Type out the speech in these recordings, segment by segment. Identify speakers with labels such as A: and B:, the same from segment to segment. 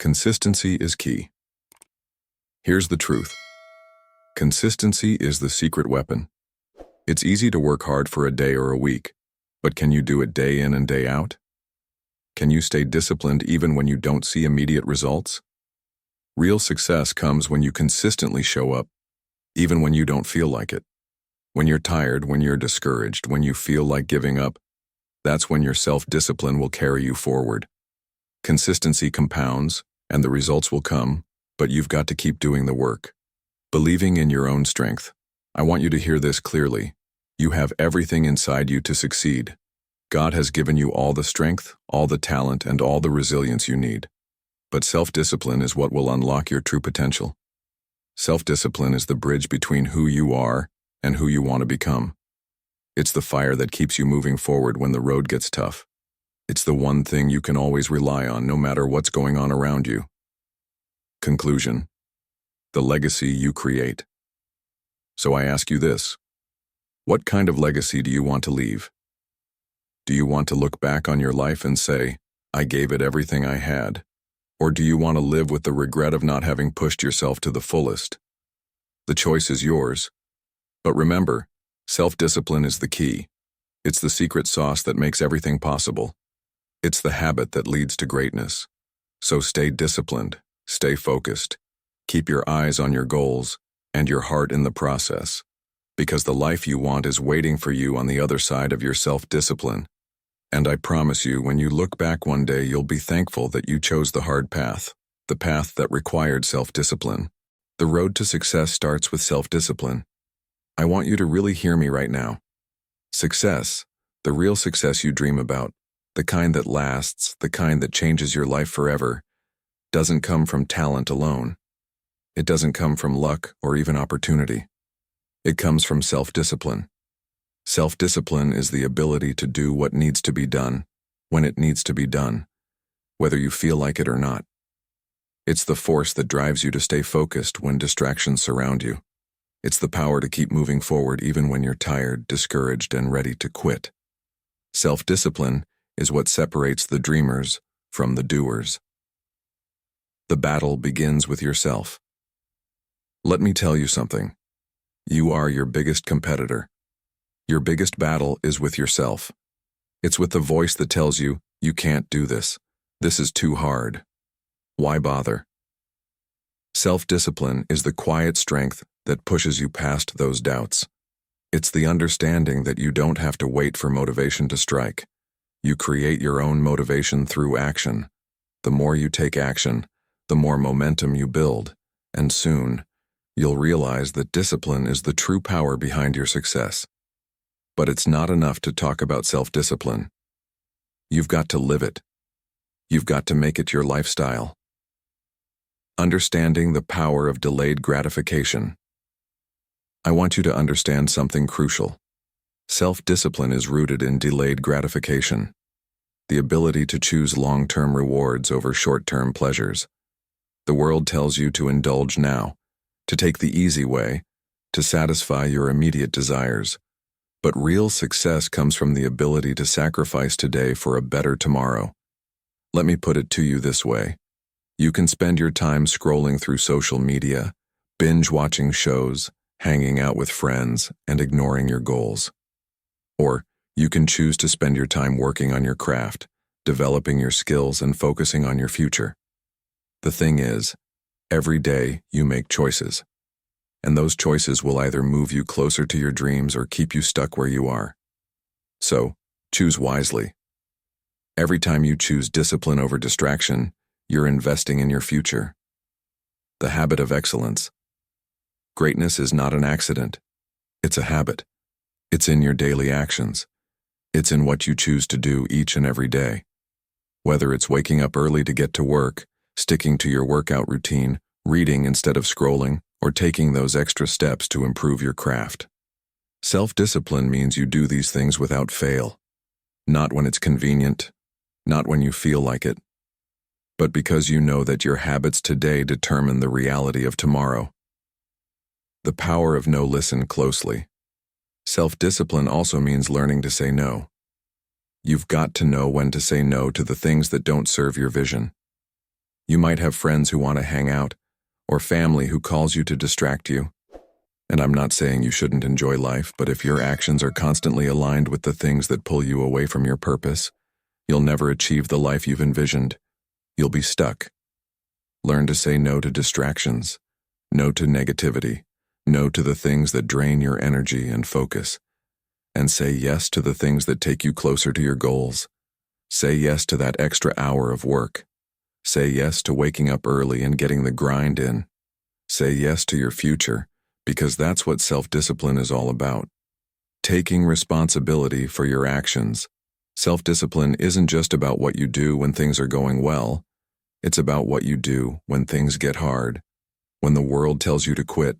A: Consistency is key. Here's the truth. Consistency is the secret weapon. It's easy to work hard for a day or a week, but can you do it day in and day out? Can you stay disciplined even when you don't see immediate results? Real success comes when you consistently show up, even when you don't feel like it. When you're tired, when you're discouraged, when you feel like giving up, that's when your self-discipline will carry you forward. Consistency compounds, and the results will come, but you've got to keep doing the work. Believing in your own strength. I want you to hear this clearly. You have everything inside you to succeed. God has given you all the strength, all the talent, and all the resilience you need. But self-discipline is what will unlock your true potential. Self-discipline is the bridge between who you are and who you want to become. It's the fire that keeps you moving forward when the road gets tough. It's the one thing you can always rely on no matter what's going on around you. Conclusion: the legacy you create. So I ask you this: what kind of legacy do you want to leave? Do you want to look back on your life and say, I gave it everything I had? Or do you want to live with the regret of not having pushed yourself to the fullest? The choice is yours. But remember, self-discipline is the key. It's the secret sauce that makes everything possible. It's the habit that leads to greatness. So stay disciplined, stay focused, keep your eyes on your goals and your heart in the process, because the life you want is waiting for you on the other side of your self-discipline. And I promise you, when you look back one day, you'll be thankful that you chose the hard path, the path that required self-discipline. The road to success starts with self-discipline. I want you to really hear me right now. Success, the real success you dream about, the kind that lasts, the kind that changes your life forever, doesn't come from talent alone. It doesn't come from luck or even opportunity. It comes from self-discipline. Self-discipline is the ability to do what needs to be done, when it needs to be done, whether you feel like it or not. It's the force that drives you to stay focused when distractions surround you. It's the power to keep moving forward even when you're tired, discouraged, and ready to quit. Self-discipline is what separates the dreamers from the doers. The battle begins with yourself. Let me tell you something. You are your biggest competitor. Your biggest battle is with yourself. It's with the voice that tells you, you can't do this. This is too hard. Why bother? Self-discipline is the quiet strength that pushes you past those doubts. It's the understanding that you don't have to wait for motivation to strike. You create your own motivation through action. The more you take action, the more momentum you build, and soon, you'll realize that discipline is the true power behind your success. But it's not enough to talk about self-discipline. You've got to live it. You've got to make it your lifestyle. Understanding the power of delayed gratification. I want you to understand something crucial. Self-discipline is rooted in delayed gratification, the ability to choose long-term rewards over short-term pleasures. The world tells you to indulge now, to take the easy way, to satisfy your immediate desires. But real success comes from the ability to sacrifice today for a better tomorrow. Let me put it to you this way. You can spend your time scrolling through social media, binge-watching shows, hanging out with friends, and ignoring your goals. Or you can choose to spend your time working on your craft, developing your skills, and focusing on your future. The thing is, every day you make choices, and those choices will either move you closer to your dreams or keep you stuck where you are. So, choose wisely. Every time you choose discipline over distraction, you're investing in your future. The habit of excellence. Greatness is not an accident. It's a habit. It's in your daily actions. It's in what you choose to do each and every day. Whether it's waking up early to get to work, sticking to your workout routine, reading instead of scrolling, or taking those extra steps to improve your craft. Self-discipline means you do these things without fail. Not when it's convenient, not when you feel like it, but because you know that your habits today determine the reality of tomorrow. The power of no. Listen closely. Self-discipline also means learning to say no. You've got to know when to say no to the things that don't serve your vision. You might have friends who want to hang out, or family who calls you to distract you. And I'm not saying you shouldn't enjoy life, but if your actions are constantly aligned with the things that pull you away from your purpose, you'll never achieve the life you've envisioned. You'll be stuck. Learn to say no to distractions, no to negativity, no to the things that drain your energy and focus, and say yes to the things that take you closer to your goals. Say yes to that extra hour of work. Say yes to waking up early and getting the grind in. Say yes to your future, because that's what self-discipline is all about. Taking responsibility for your actions. Self-discipline isn't just about what you do when things are going well. It's about what you do when things get hard, when the world tells you to quit,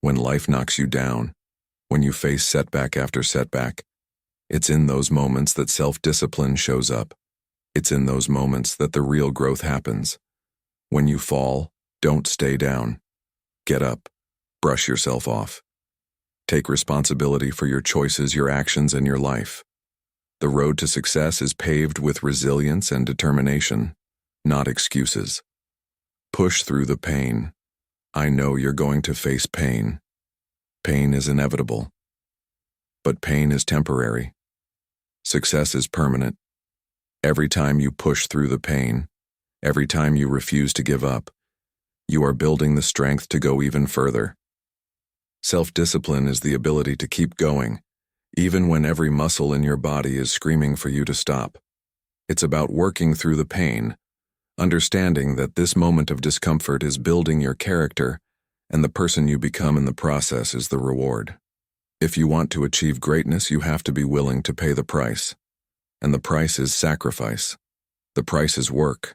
A: when life knocks you down, when you face setback after setback. It's in those moments that self-discipline shows up. It's in those moments that the real growth happens. When you fall, don't stay down. Get up. Brush yourself off. Take responsibility for your choices, your actions, and your life. The road to success is paved with resilience and determination, not excuses. Push through the pain. I know you're going to face pain. Pain is inevitable. But pain is temporary. Success is permanent. Every time you push through the pain, every time you refuse to give up, you are building the strength to go even further. Self-discipline is the ability to keep going, even when every muscle in your body is screaming for you to stop. It's about working through the pain, understanding that this moment of discomfort is building your character, and the person you become in the process is the reward. If you want to achieve greatness, you have to be willing to pay the price. And the price is sacrifice. The price is work.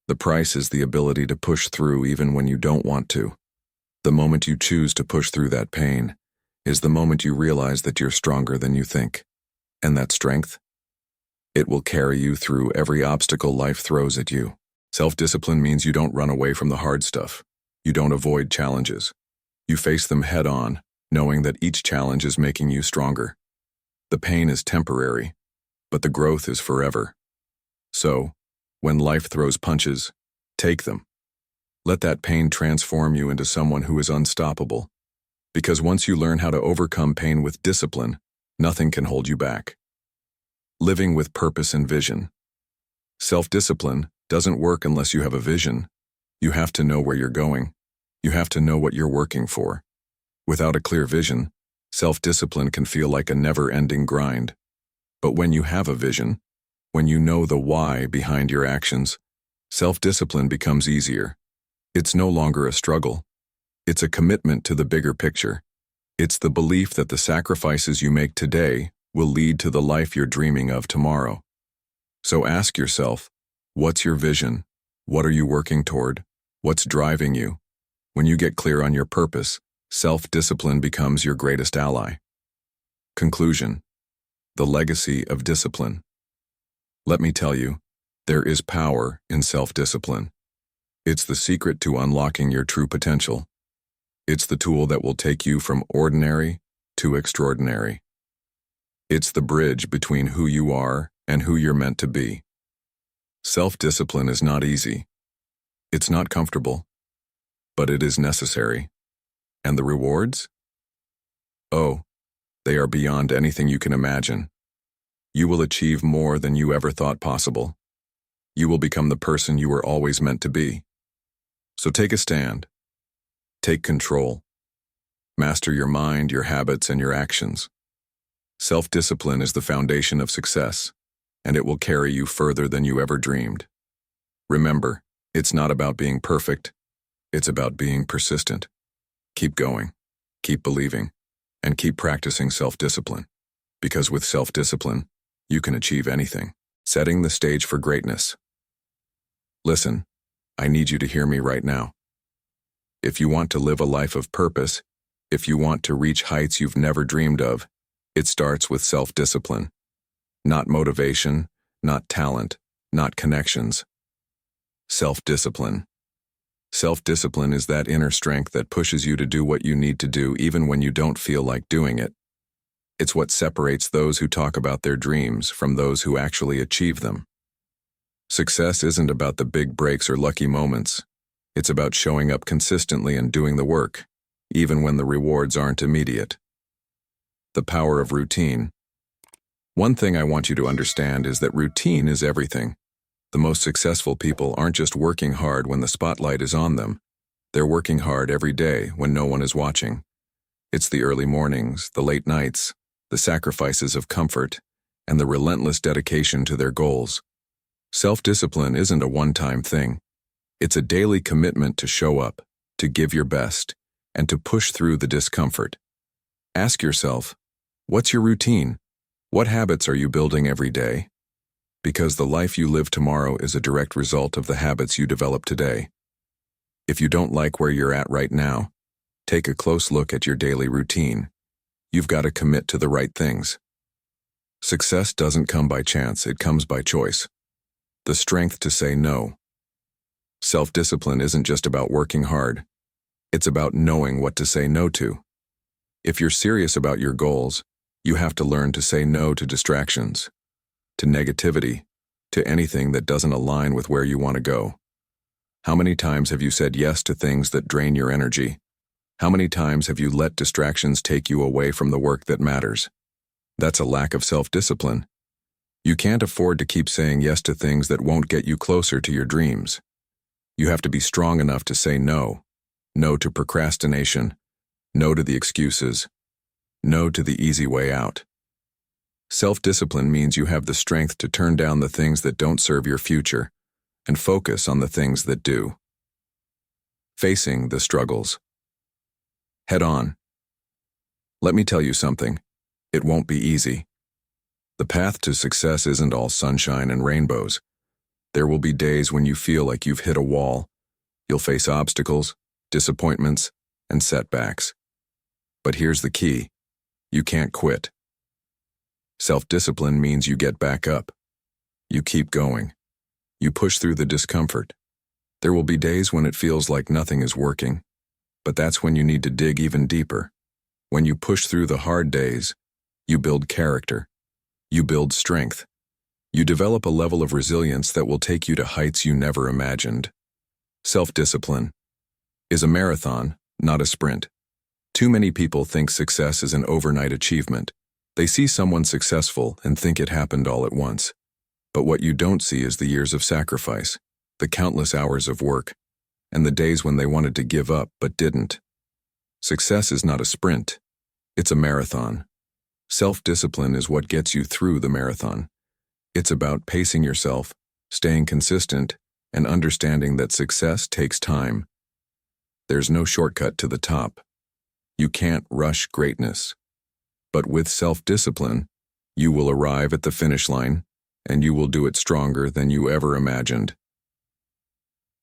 A: The price is the ability to push through even when you don't want to. The moment you choose to push through that pain is the moment you realize that you're stronger than you think. And that strength? It will carry you through every obstacle life throws at you. Self-discipline means you don't run away from the hard stuff. You don't avoid challenges. You face them head on, knowing that each challenge is making you stronger. The pain is temporary, but the growth is forever. So, when life throws punches, take them. Let that pain transform you into someone who is unstoppable. Because once you learn how to overcome pain with discipline, nothing can hold you back. Living with purpose and vision. Self-discipline doesn't work unless you have a vision. You have to know where you're going. You have to know what you're working for. Without a clear vision, self-discipline can feel like a never-ending grind. But when you have a vision, when you know the why behind your actions, self-discipline becomes easier. It's no longer a struggle. It's a commitment to the bigger picture. It's the belief that the sacrifices you make today will lead to the life you're dreaming of tomorrow. So ask yourself, what's your vision? What are you working toward? What's driving you? When you get clear on your purpose, self-discipline becomes your greatest ally. Conclusion. The legacy of discipline. Let me tell you, there is power in self-discipline. It's the secret to unlocking your true potential. It's the tool that will take you from ordinary to extraordinary. It's the bridge between who you are and who you're meant to be. Self-discipline is not easy. It's not comfortable, but it is necessary. And the rewards? Oh, they are beyond anything you can imagine. You will achieve more than you ever thought possible. You will become the person you were always meant to be. So take a stand. Take control. Master your mind, your habits, and your actions. Self-discipline is the foundation of success, and it will carry you further than you ever dreamed. Remember, it's not about being perfect. It's about being persistent. Keep going, keep believing, and keep practicing self-discipline. Because with self-discipline, you can achieve anything. Setting the stage for greatness. Listen, I need you to hear me right now. If you want to live a life of purpose, if you want to reach heights you've never dreamed of, it starts with self-discipline. Not motivation, not talent, not connections. Self-discipline. Self-discipline is that inner strength that pushes you to do what you need to do even when you don't feel like doing it. It's what separates those who talk about their dreams from those who actually achieve them. Success isn't about the big breaks or lucky moments. It's about showing up consistently and doing the work, even when the rewards aren't immediate. The power of routine. One thing I want you to understand is that routine is everything. The most successful people aren't just working hard when the spotlight is on them. They're working hard every day when no one is watching. It's the early mornings, the late nights, the sacrifices of comfort, and the relentless dedication to their goals. Self-discipline isn't a one-time thing. It's a daily commitment to show up, to give your best, and to push through the discomfort. Ask yourself, what's your routine? What habits are you building every day? Because the life you live tomorrow is a direct result of the habits you develop today. If you don't like where you're at right now, take a close look at your daily routine. You've got to commit to the right things. Success doesn't come by chance, it comes by choice. The strength to say no. Self-discipline isn't just about working hard. It's about knowing what to say no to. If you're serious about your goals, you have to learn to say no to distractions, to negativity, to anything that doesn't align with where you want to go. How many times have you said yes to things that drain your energy? How many times have you let distractions take you away from the work that matters? That's a lack of self-discipline. You can't afford to keep saying yes to things that won't get you closer to your dreams. You have to be strong enough to say no. No to procrastination. No to the excuses. No to the easy way out. Self-discipline means you have the strength to turn down the things that don't serve your future and focus on the things that do. Facing the struggles. Head on. Let me tell you something. It won't be easy. The path to success isn't all sunshine and rainbows. There will be days when you feel like you've hit a wall. You'll face obstacles, disappointments, and setbacks. But here's the key. You can't quit. Self-discipline means you get back up. You keep going. You push through the discomfort. There will be days when it feels like nothing is working, but that's when you need to dig even deeper. When you push through the hard days, you build character. You build strength. You develop a level of resilience that will take you to heights you never imagined. Self-discipline is a marathon, not a sprint. Too many people think success is an overnight achievement. They see someone successful and think it happened all at once. But what you don't see is the years of sacrifice, the countless hours of work, and the days when they wanted to give up but didn't. Success is not a sprint. It's a marathon. Self-discipline is what gets you through the marathon. It's about pacing yourself, staying consistent, and understanding that success takes time. There's no shortcut to the top. You can't rush greatness. But with self-discipline, you will arrive at the finish line, and you will do it stronger than you ever imagined.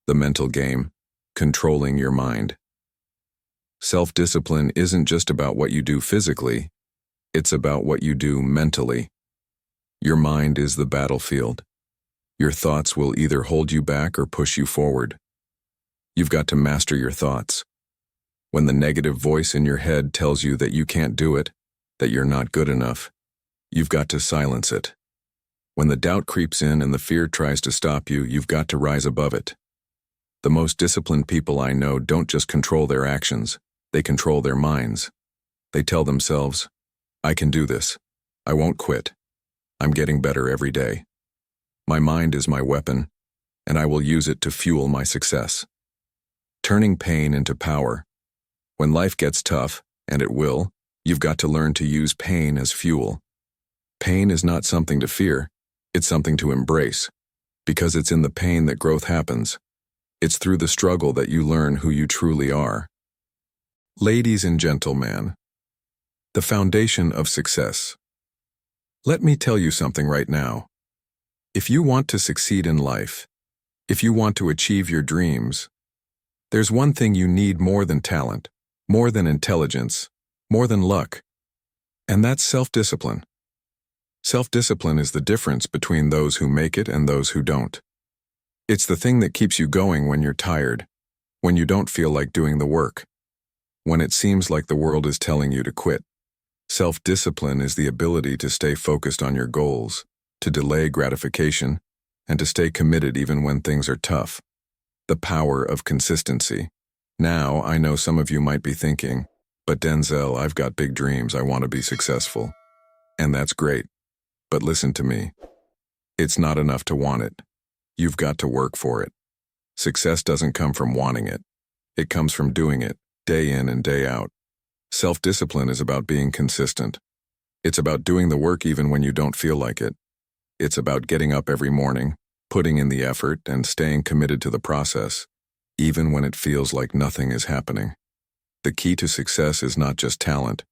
A: The mental game, controlling your mind. Self-discipline isn't just about what you do physically, it's about what you do mentally. Your mind is the battlefield. Your thoughts will either hold you back or push you forward. You've got to master your thoughts. When the negative voice in your head tells you that you can't do it, that you're not good enough, you've got to silence it. When the doubt creeps in and the fear tries to stop you, you've got to rise above it. The most disciplined people I know don't just control their actions, they control their minds. They tell themselves, I can do this. I won't quit. I'm getting better every day. My mind is my weapon, and I will use it to fuel my success. Turning pain into power. When life gets tough, and it will, you've got to learn to use pain as fuel. Pain is not something to fear, it's something to embrace, because it's in the pain that growth happens. It's through the struggle that you learn who you truly are. Ladies and gentlemen, the foundation of success. Let me tell you something right now. If you want to succeed in life, if you want to achieve your dreams, there's one thing you need more than talent, more than intelligence, more than luck, and that's self-discipline. Self-discipline is the difference between those who make it and those who don't. It's the thing that keeps you going when you're tired, when you don't feel like doing the work, when it seems like the world is telling you to quit. Self-discipline is the ability to stay focused on your goals, to delay gratification, and to stay committed even when things are tough. The power of consistency. Now, I know some of you might be thinking, but Denzel, I've got big dreams, I want to be successful. And that's great. But listen to me. It's not enough to want it. You've got to work for it. Success doesn't come from wanting it. It comes from doing it, day in and day out. Self-discipline is about being consistent. It's about doing the work even when you don't feel like it. It's about getting up every morning, putting in the effort, and staying committed to the process, even when it feels like nothing is happening. The key to success is not just talent.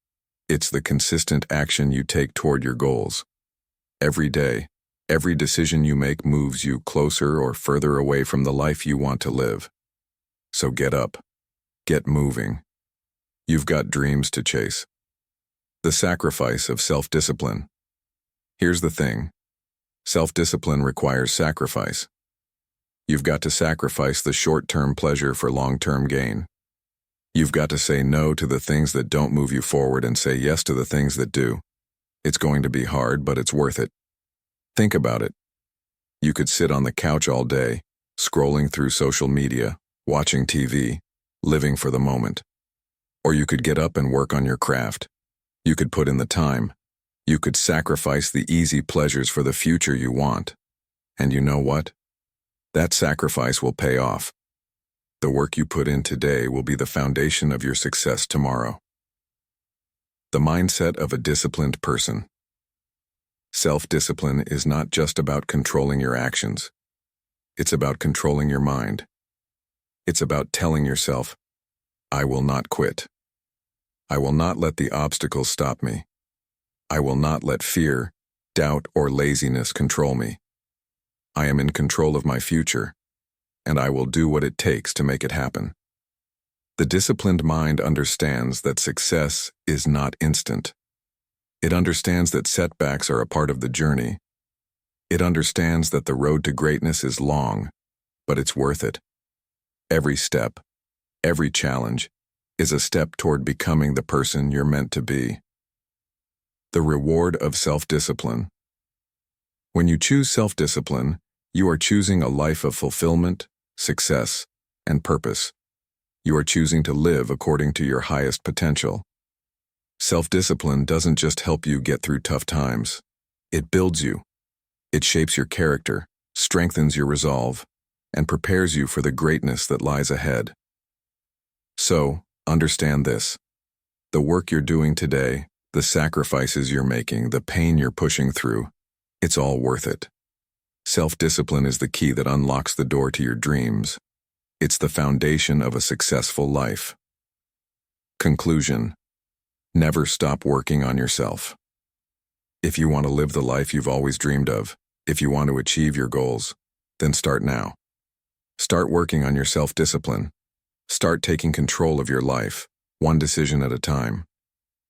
A: It's the consistent action you take toward your goals. Every day, every decision you make moves you closer or further away from the life you want to live. So get up. Get moving. You've got dreams to chase. The sacrifice of self-discipline. Here's the thing. Self-discipline requires sacrifice. You've got to sacrifice the short-term pleasure for long-term gain. You've got to say no to the things that don't move you forward and say yes to the things that do. It's going to be hard, but it's worth it. Think about it. You could sit on the couch all day, scrolling through social media, watching TV, living for the moment. Or you could get up and work on your craft. You could put in the time. You could sacrifice the easy pleasures for the future you want. And you know what? That sacrifice will pay off. The work you put in today will be the foundation of your success tomorrow. The mindset of a disciplined person. Self-discipline is not just about controlling your actions. It's about controlling your mind. It's about telling yourself, I will not quit. I will not let the obstacles stop me. I will not let fear, doubt, or laziness control me. I am in control of my future, and I will do what it takes to make it happen. The disciplined mind understands that success is not instant. It understands that setbacks are a part of the journey. It understands that the road to greatness is long, but it's worth it. Every step, every challenge, is a step toward becoming the person you're meant to be. The reward of self-discipline. When you choose self-discipline, you are choosing a life of fulfillment, success, and purpose. You are choosing to live according to your highest potential. Self-discipline doesn't just help you get through tough times. It builds you. It shapes your character, strengthens your resolve, and prepares you for the greatness that lies ahead. So, understand this. The work you're doing today, the sacrifices you're making, the pain you're pushing through, it's all worth it. Self-discipline is the key that unlocks the door to your dreams. It's the foundation of a successful life. Conclusion. Never stop working on yourself. If you want to live the life you've always dreamed of, if you want to achieve your goals, then start now. Start working on your self-discipline. Start taking control of your life, one decision at a time.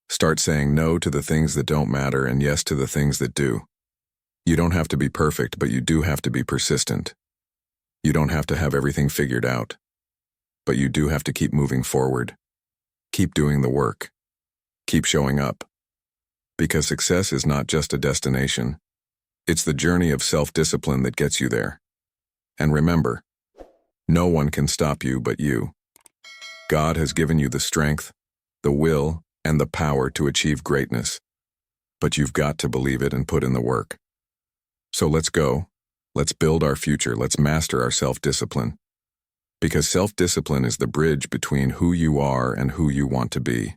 A: Start saying no to the things that don't matter and yes to the things that do. You don't have to be perfect, but you do have to be persistent. You don't have to have everything figured out, but you do have to keep moving forward. Keep doing the work. Keep showing up. Because success is not just a destination. It's the journey of self-discipline that gets you there. And remember, no one can stop you but you. God has given you the strength, the will, and the power to achieve greatness. But you've got to believe it and put in the work. So let's go. Let's build our future. Let's master our self-discipline. Because self-discipline is the bridge between who you are and who you want to be.